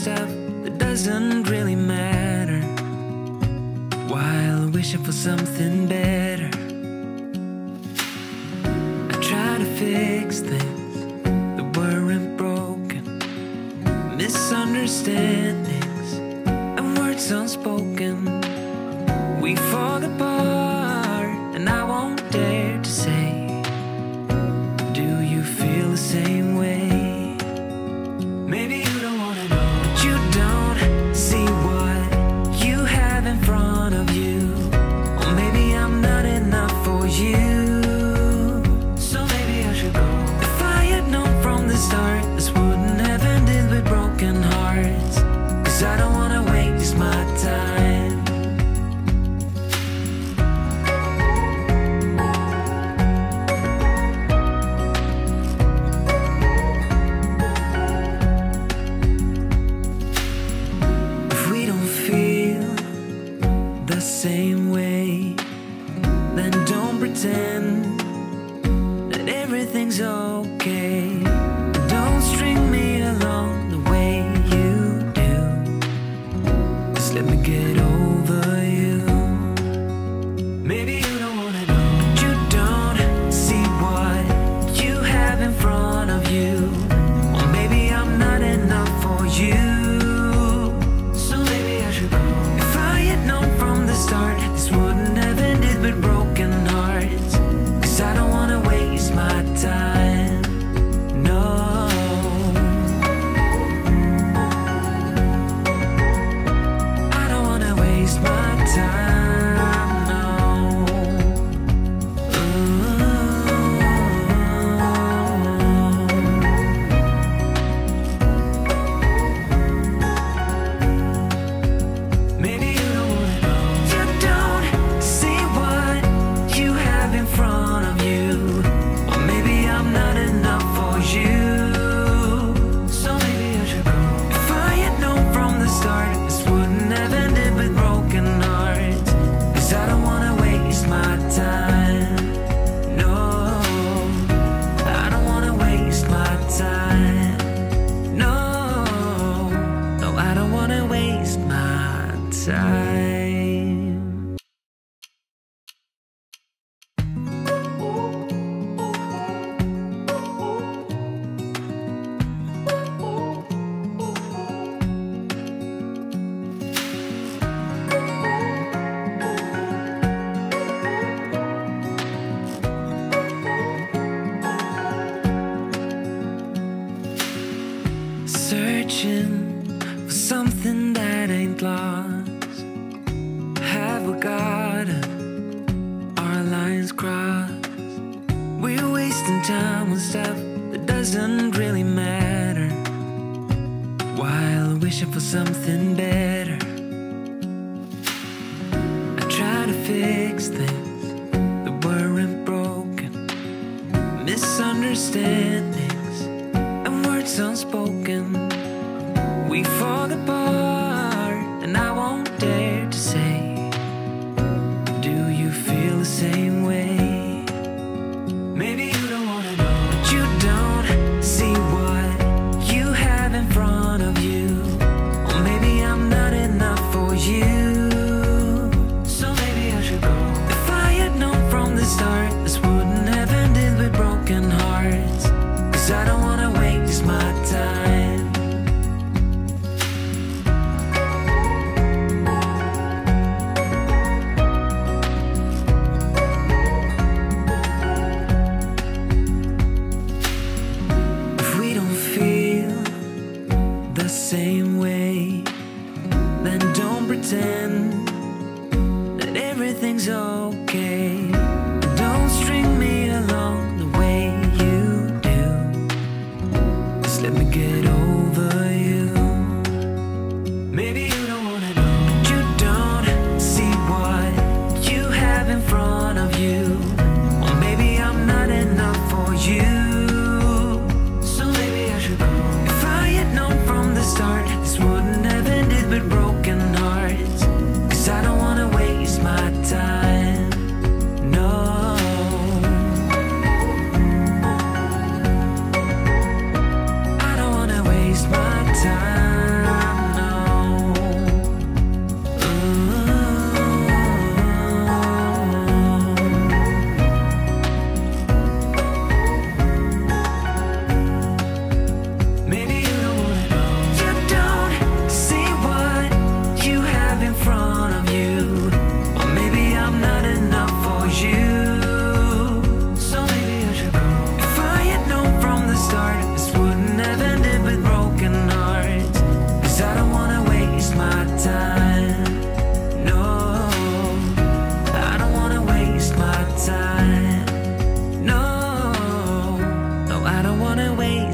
stuff that doesn't really matter, while wishing for something better. I try to fix things that weren't broken, misunderstandings and words unspoken. We fall apart and I won't dare to say, do you feel the same way? Maybe you don't wanna know, but you don't see what you have in front of you. Or maybe I'm not enough for you, so maybe I should go. If I had known from the start, this wouldn't have ended with broken hearts. Cause I don't wanna waste my time. Same way, then don't pretend that everything's okay. Don't string me along the way you do. Just let me get over you. Maybe you don't wanna know, but you don't see what you have in front of you. Or maybe I'm not enough for you, so maybe I should go. If I had known from the start, this wouldn't have ended with broken hearts. Cause I don't wanna waste my time, no. I don't wanna waste my time, no. Maybe you don't wanna know, you don't see what you have in front of you. Or maybe I'm not enough for you, so maybe I should go. If I had known from the start, this wouldn't have ended with broken hearts. Cause I don't wanna waste my time, no. I don't wanna waste my time, no. No, I don't wanna waste my time. Searching for something that ain't lost. Have we got it? Our lines crossed. We're wasting time on stuff that doesn't really matter, while wishing for something better. I try to fix things that weren't broken, misunderstandings and words unspoken. We fall apart and I won't dare to say, do you feel the same way? Maybe you don't wanna know, but you don't see what you have in front of you. Or maybe I'm not enough for you, so maybe I should go. If I had known from the start, this wouldn't have ended with broken hearts. Cause I don't wanna waste my time.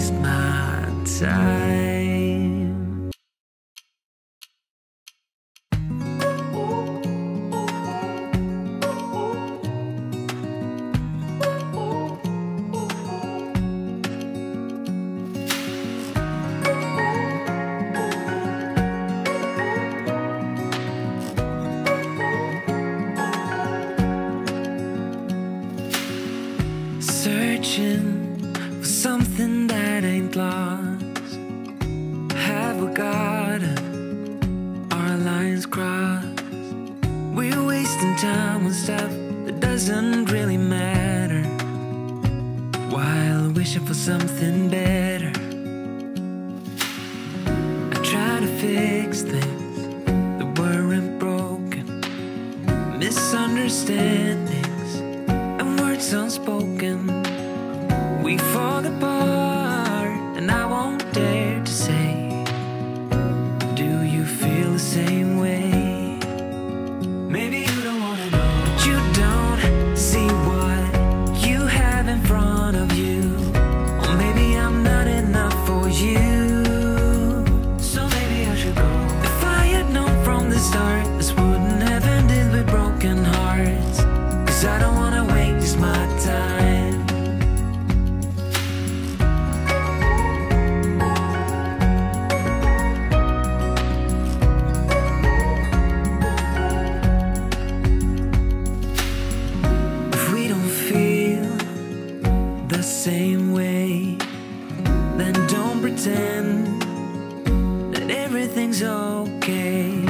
waste my time. Searching for something that ain't lost. Have we gotten our lines crossed? We're wasting time on stuff that doesn't really matter, while wishing for something better. I try to fix things that weren't broken, misunderstandings and words unspoken. We fall apart, and I won't dare to say, do you feel the same way? Maybe you don't wanna know, but you don't see what you have in front of you. Or maybe I'm not enough for you, so maybe I should go. If I had known from the start, this wouldn't have ended with broken hearts. 'Cause I don't wanna waste my time. Same way, then don't pretend that everything's okay.